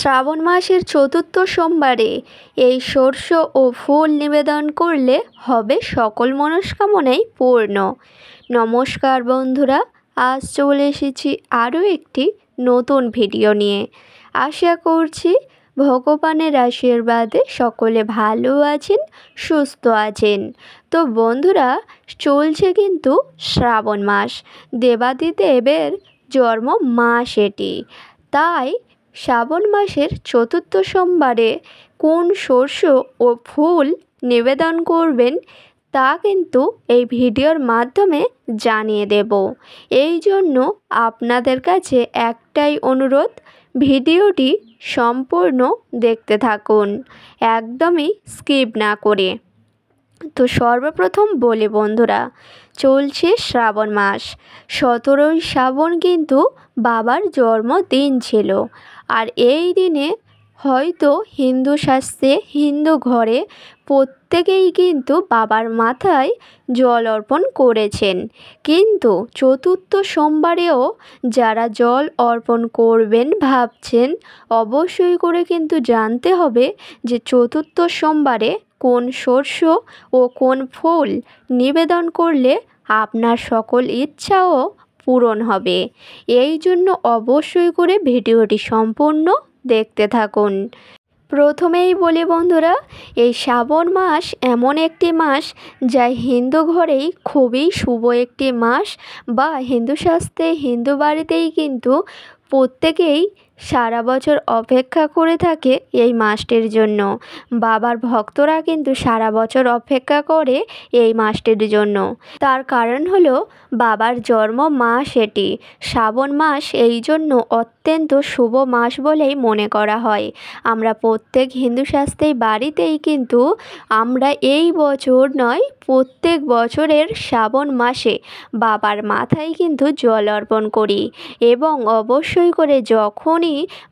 শ্রাবণ মাসের চতুর্থ সোমবারে এই সর্ষ ও ফুল নিবেদন করলে হবে সকল মনস্কামনাই পূর্ণ। নমস্কার বন্ধুরা, আজ চলে এসেছি আরও একটি নতুন ভিডিও নিয়ে। আশা করছি ভগবানের আশীর্বাদে সকলে ভালো আছেন, সুস্থ আছেন। তো বন্ধুরা, চলছে কিন্তু শ্রাবণ মাস, দেবাদিদেবের জন্ম মাস এটি। তাই শ্রাবণ মাসের চতুর্থ সোমবারে কোন শস্য ও ফুল নিবেদন করবেন তা কিন্তু এই ভিডিওর মাধ্যমে জানিয়ে দেব। এই জন্য আপনাদের কাছে একটাই অনুরোধ, ভিডিওটি সম্পূর্ণ দেখতে থাকুন, একদমই স্কিপ না করে। তো সর্বপ্রথম বলি বন্ধুরা, চলছে শ্রাবণ মাস। 17ই শ্রাবণ কিন্তু বাবার জন্মদিন ছিল। আর এই দিনে হয়তো হিন্দু শাস্ত্রে, হিন্দু ঘরে প্রত্যেকেই কিন্তু বাবার মাথায় জল অর্পণ করেছেন। কিন্তু চতুর্থ সোমবারেও যারা জল অর্পণ করবেন ভাবছেন, অবশ্যই করে কিন্তু জানতে হবে যে চতুর্থ সোমবারে কোন শস্য ও কোন ফুল নিবেদন করলে আপনার সকল ইচ্ছাও পূরণ হবে। এই জন্য অবশ্যই করে ভিডিওটি সম্পূর্ণ দেখতে থাকুন। প্রথমেই বলি বন্ধুরা, এই শ্রাবণ মাস এমন একটি মাস যা হিন্দু ঘরেই খুবই শুভ একটি মাস, বা হিন্দু শাস্ত্রে, হিন্দু বাড়িতেই কিন্তু প্রত্যেকেই সারা বছর অপেক্ষা করে থাকে এই মাসটির জন্য। বাবার ভক্তরা কিন্তু সারা বছর অপেক্ষা করে এই মাসটির জন্য। তার কারণ হলো বাবার জন্ম মাস এটি। শ্রাবণ মাস এই জন্য অত্যন্ত শুভ মাস বলেই মনে করা হয়। আমরা প্রত্যেক হিন্দু শাস্ত্রের বাড়িতেই কিন্তু আমরা এই বছর নয়, প্রত্যেক বছরের শ্রাবণ মাসে বাবার মাথায় কিন্তু জল অর্পণ করি। এবং অবশ্যই করে যখনই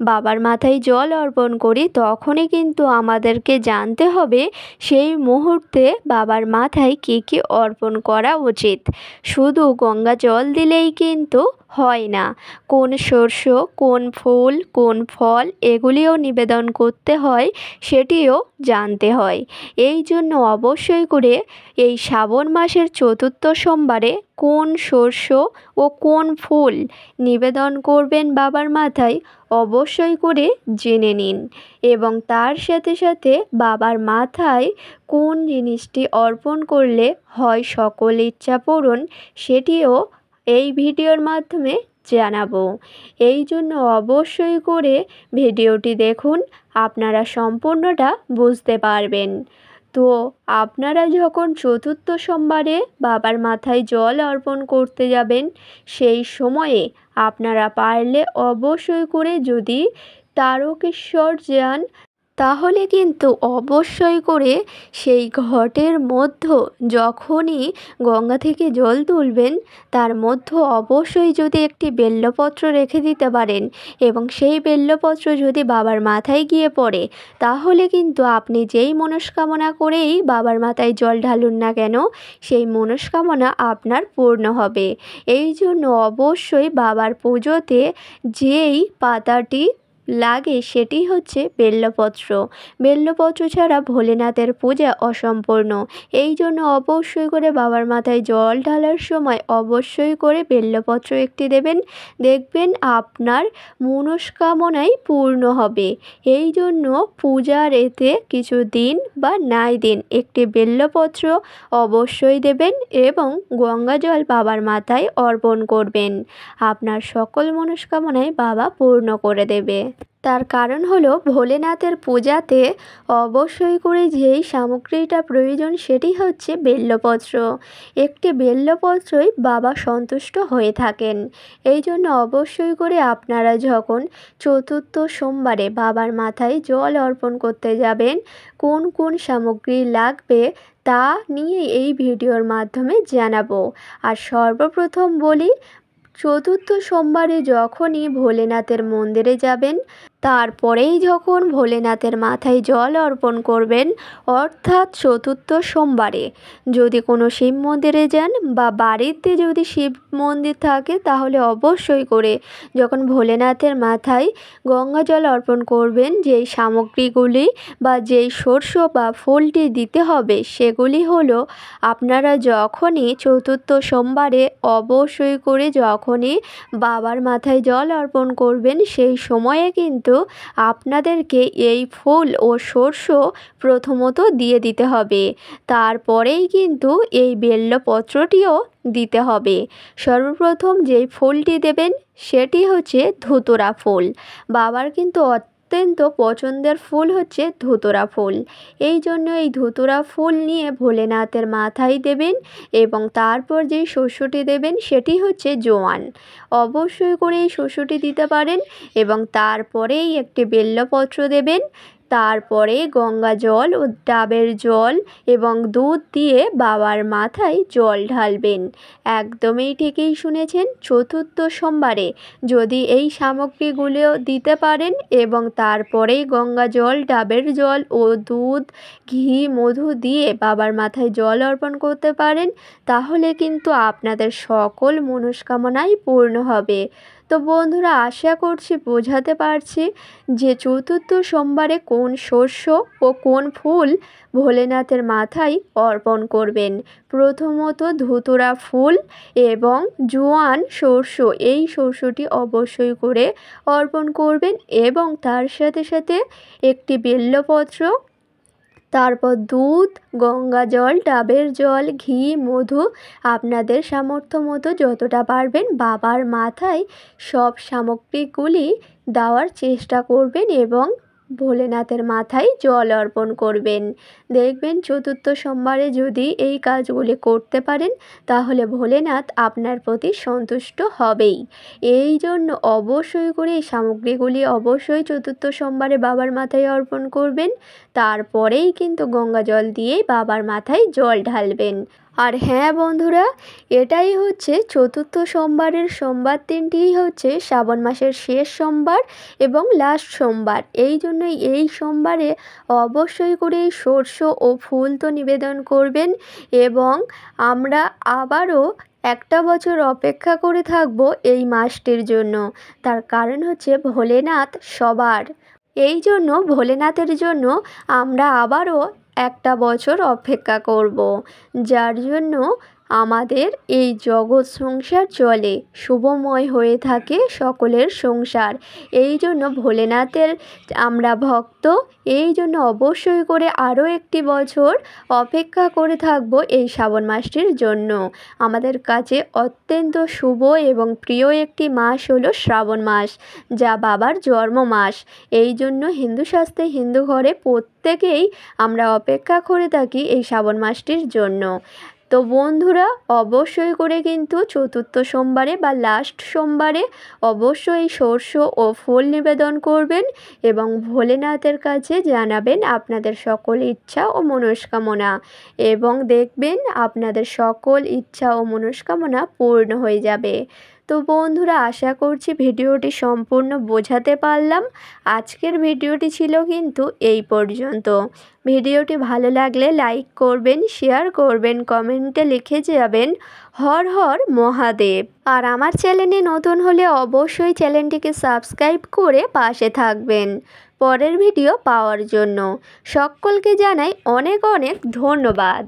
বাবার মাথায় জল অর্পণ করি তখনই কিন্তু আমাদেরকে জানতে হবে সেই মুহূর্তে বাবার মাথায় কী কী অর্পণ করা উচিত। শুধু গঙ্গা জল দিলেই কিন্তু হয় না, কোন শস্য, কোন ফুল, কোন ফল এগুলিও নিবেদন করতে হয়, সেটিও জানতে হয়। এই জন্য অবশ্যই করে এই শ্রাবণ মাসের চতুর্থ সোমবারে কোন শস্য ও কোন ফুল নিবেদন করবেন বাবার মাথায় অবশ্যই করে জেনে নিন। এবং তার সাথে সাথে বাবার মাথায় কোন জিনিসটি অর্পণ করলে হয় সকল ইচ্ছা পূরণ, সেটিও এই ভিডিওর মাধ্যমে জানাবো। এই জন্য অবশ্যই করে ভিডিওটি দেখুন, আপনারা সম্পূর্ণটা বুঝতে পারবেন। তো আপনারা যখন চতুর্থ সোমবারে বাবার মাথায় জল অর্পণ করতে যাবেন, সেই সময়ে আপনারা পারলে অবশ্যই করে যদি তারকেশ্বর যান, তাহলে কিন্তু অবশ্যই করে সেই ঘটের মধ্যে যখনই গঙ্গা থেকে জল তুলবেন তার মধ্যে অবশ্যই যদি একটি বেলপত্র রেখে দিতে পারেন, এবং সেই বেলপত্র যদি বাবার মাথায় গিয়ে পড়ে, তাহলে কিন্তু আপনি যেই মনস্কামনা করেই বাবার মাথায় জল ঢালুন না কেন, সেই মনস্কামনা আপনার পূর্ণ হবে। এই জন্য অবশ্যই বাবার পুজোতে যেই পাতাটি লাগে সেটি হচ্ছে বেলপত্র। বেলপত্র ছাড়া ভোলেনাথের পূজা অসম্পূর্ণ। এই জন্য অবশ্যই করে বাবার মাথায় জল ঢালার সময় অবশ্যই করে বেলপত্র একটি দেবেন, দেখবেন আপনার মনস্কামনাই পূর্ণ হবে। এই জন্য পূজার এতে কিছু দিন বা নাই দিন একটি বেলপত্র অবশ্যই দেবেন এবং গঙ্গা জল বাবার মাথায় অর্পণ করবেন। আপনার সকল মনস্কামনাই বাবা পূর্ণ করে দেবে। তার কারণ হলো ভোলেনাথের পূজাতে অবশ্যই করে যেই সামগ্রীটা প্রয়োজন সেটি হচ্ছে বেলপত্র। একটি বেলপত্রই বাবা সন্তুষ্ট হয়ে থাকেন। এই জন্য অবশ্যই করে আপনারা যখন চতুর্থ সোমবারে বাবার মাথায় জল অর্পণ করতে যাবেন, কোন কোন সামগ্রী লাগবে তা নিয়ে এই ভিডিওর মাধ্যমে জানাবো। আর সর্বপ্রথম বলি, চতুর্থ সোমবারে যখনই ভোলেনাথের মন্দিরে যাবেন, তারপরেই যখন ভোলেনাথের মাথায় জল অর্পণ করবেন, অর্থাৎ চতুর্থ সোমবারে যদি কোনো শিব মন্দিরে যান বা বাড়িতে যদি শিব মন্দির থাকে, তাহলে অবশ্যই করে যখন ভোলেনাথের মাথায় গঙ্গা জল অর্পণ করবেন, যেই সামগ্রীগুলি বা যেই শস্য বা ফুলটি দিতে হবে সেগুলি হলো, আপনারা যখনই চতুর্থ সোমবারে অবশ্যই করে যখনই বাবার মাথায় জল অর্পণ করবেন, সেই সময়ে কিন্তু আপনাদেরকে এই ফুল ও শস্য প্রথমত দিয়ে দিতে হবে। তারপরেই কিন্তু এই বেলপত্রটিও দিতে হবে। সর্বপ্রথম যেই ফুলটি দেবেন সেটি হচ্ছে ধুতুরা ফুল। বাবার কিন্তু অত্যন্ত পছন্দের ফুল হচ্ছে ধুতুরা ফুল। এই জন্য এই ধুতুরা ফুল নিয়ে ভোলেনাথের মাথায় দেবেন এবং তারপর যেই শস্যটি দেবেন সেটি হচ্ছে জোয়ান। অবশ্যই করে এই শস্যটি দিতে পারেন এবং তারপরেই একটি বেলপত্র দেবেন। তারপরে গঙ্গা জল ও ডাবের জল এবং দুধ দিয়ে বাবার মাথায় জল ঢালবেন। একদমই ঠিকই শুনেছেন, চতুর্থ সোমবারে যদি এই সামগ্রীগুলো দিতে পারেন এবং তারপরেই গঙ্গা জল, ডাবের জল ও দুধ, ঘি, মধু দিয়ে বাবার মাথায় জল অর্পণ করতে পারেন, তাহলে কিন্তু আপনাদের সকল মনস্কামনাই পূর্ণ হবে। তো বন্ধুরা, আশা করছি বোঝাতে পারছি যে চতুর্থ সোমবারে কোন শস্য ও কোন ফুল ভোলেনাথের মাথায় অর্পণ করবেন। প্রথমত ধুতুরা ফুল এবং জোয়ান শস্য, এই শস্যটি অবশ্যই করে অর্পণ করবেন এবং তার সাথে সাথে একটি বেলপত্র, তারপর দুধ, গঙ্গা জল, ডাবের জল, ঘি, মধু, আপনাদের সামর্থ্য মতো যতটা পারবেন বাবার মাথায় সব সামগ্রীগুলি দেওয়ার চেষ্টা করবেন এবং ভোলেনাথের মাথায় জল অর্পণ করবেন। দেখবেন চতুর্থ সোমবারে যদি এই কাজগুলি করতে পারেন, তাহলে ভোলেনাথ আপনার প্রতি সন্তুষ্ট হবেই। এই জন্য অবশ্যই করে এই সামগ্রীগুলি অবশ্যই চতুর্থ সোমবারে বাবার মাথায় অর্পণ করবেন। তারপরেই কিন্তু গঙ্গা জল দিয়ে বাবার মাথায় জল ঢালবেন। আর হ্যাঁ বন্ধুরা, এটাই হচ্ছে চতুর্থ সোমবারের সোমবার দিনটিই হচ্ছে শ্রাবণ মাসের শেষ সোমবার এবং লাস্ট সোমবার। এই জন্যই এই সোমবারে অবশ্যই করে এই শস্য ও ফুল তো নিবেদন করবেন এবং আমরা আবারও একটা বছর অপেক্ষা করে থাকবো এই মাসটির জন্য। তার কারণ হচ্ছে ভোলেনাথ সবার, এই জন্য ভোলেনাথের জন্য আমরা আবারও একটা বছর অপেক্ষা করব, যার জন্য আমাদের এই জগৎ সংসার চলে, শুভময় হয়ে থাকে সকলের সংসার। এই জন্য ভোলেনাথের আমরা ভক্ত, এই জন্য অবশ্যই করে আরও একটি বছর অপেক্ষা করে থাকব এই শ্রাবণ মাসটির জন্য। আমাদের কাছে অত্যন্ত শুভ এবং প্রিয় একটি মাস হলো শ্রাবণ মাস, যা বাবার জন্ম মাস। এই জন্য হিন্দু শাস্ত্রে, হিন্দু ঘরে প্রত্যেকেই আমরা অপেক্ষা করে থাকি এই শ্রাবণ মাসটির জন্য। তো বন্ধুরা, অবশ্যই করে কিন্তু চতুর্থ সোমবারে বা লাস্ট সোমবারে অবশ্যই শস্য ও ফুল নিবেদন করবেন এবং ভোলেনাথের কাছে জানাবেন আপনাদের সকল ইচ্ছা ও মনস্কামনা, এবং দেখবেন আপনাদের সকল ইচ্ছা ও মনস্কামনা পূর্ণ হয়ে যাবে। তো বন্ধুরা, আশা করছি ভিডিওটি সম্পূর্ণ বোঝাতে পারলাম। আজকের ভিডিওটি ছিল কিন্তু এই পর্যন্ত। ভিডিওটি ভালো লাগলে লাইক করবেন, শেয়ার করবেন, কমেন্টে লিখে যাবেন হর হর মহাদেব। আর আমার চ্যানেলে নতুন হলে অবশ্যই চ্যানেলটিকে সাবস্ক্রাইব করে পাশে থাকবেন পরের ভিডিও পাওয়ার জন্য। সকলকে জানাই অনেক অনেক ধন্যবাদ।